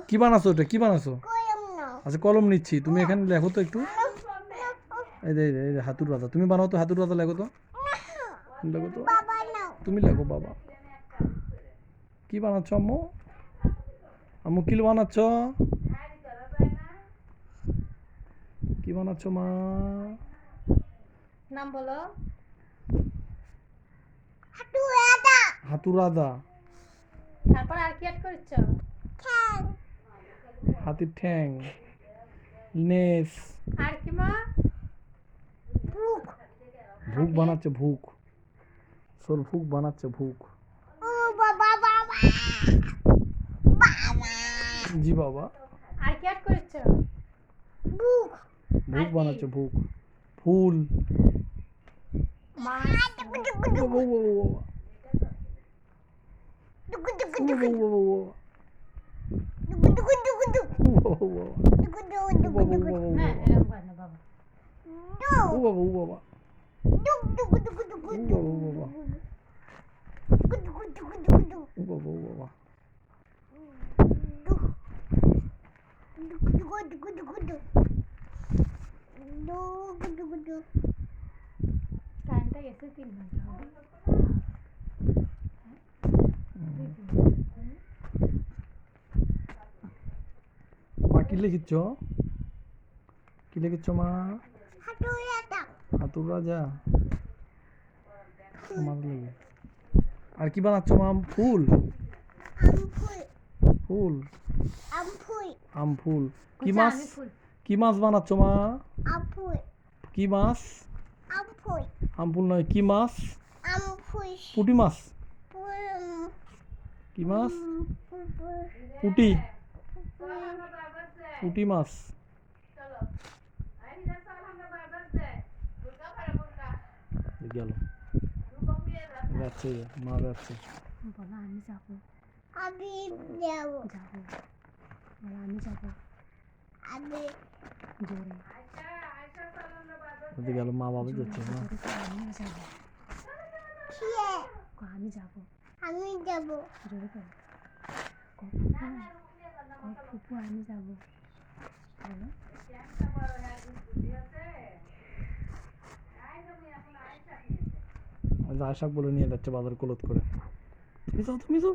কি বানাছো ওটা, কি বানাছো? কলম নাও। আচ্ছা কলম নিচ্ছি, তুমি এখানে লেখো তো একটু। এই যে হাতুর রাজা, তুমি বানাও তো, হাতুর রাজা লেখো তো, লেখো তো, বাবা নাও। তুমি লেখো বাবা। কি বানাচ্ছ আম্মু? আম্মু কি বানাচ্ছ? কি বানাচ্ছ মা? নাম বলো। হাতুড়াটা। হাতুর রাজা, তারপর আর কি অ্যাড করেছো? ঠ্যাং। হাতির ঠ্যাং, নেস, আর কি মা? বুক। ভুক বানাচ্ছে ভুক, সোর ভুক বানাচ্ছে ভুক। ও বাবা বাবা। বাবা। জি বাবা। আর কি অ্যাড করেছো? বুক। ভুক বানাচ্ছে ভুক। ফুল। মাছ। ও বাবা, ও বাবা, দুকু দুকু ও দুকু বাবা, ও বাবা, দুকু দুকু দুকু দুকু ও বাবা, ও বাবা, দুকু দুকু ও দুকু বাবা, ও দুকু। বাবা, ও না বাবা, এরকম করে না বাবা। ও বাবা, ও বাবা, দুক দুকু দুকু দুকু ও দুকু বাবা, ও বাবা, দুকু দুকু দুকু দুকু। ও বাবা, ও বাবা, দুক দুকু দুকু দুকু দুকু। দুকু দুকু দুকু। টাইমটা গেছে 3 ঘন্টা হবে। মা কি লিখিচ্ছ? কি লিখিচ্ছ মা? হাতুড়াটা। হাতুর রাজা, আমার লেগে। আর কি বানাচ্ছ মা? ফুল, আমফুল। ফুল, আমফুল। আম ফুল। কি আচ্ছা, মাছ, আমি ফুল। কি মাছ বানাচ্ছ মা? আমফুল। কি মাছ? আমফুল। আম ফুল নয়, কি মাছ? আমফুল। পুঁটি মাছ। কি মাছ? পুঁটি, পুঁটি মাছ। গেল, যাচ্ছে, মা যাচ্ছে। বলো আমি যাবো। আমি যাব। যাবো। বলো আমি যাবো। আমি জোরে। গেল, মা বাবা যাচ্ছে মা। জোরে করে আমিও যাবো। খেয়ে। আমি যাবো। আমি যাব। জোরে করে। ফুপু, ফুপু আমি যাবো। বলো। আয়শাক বলে নিয়ে যাচ্ছে বাজার কলত করে। তুমি যাও, তুমি যাও।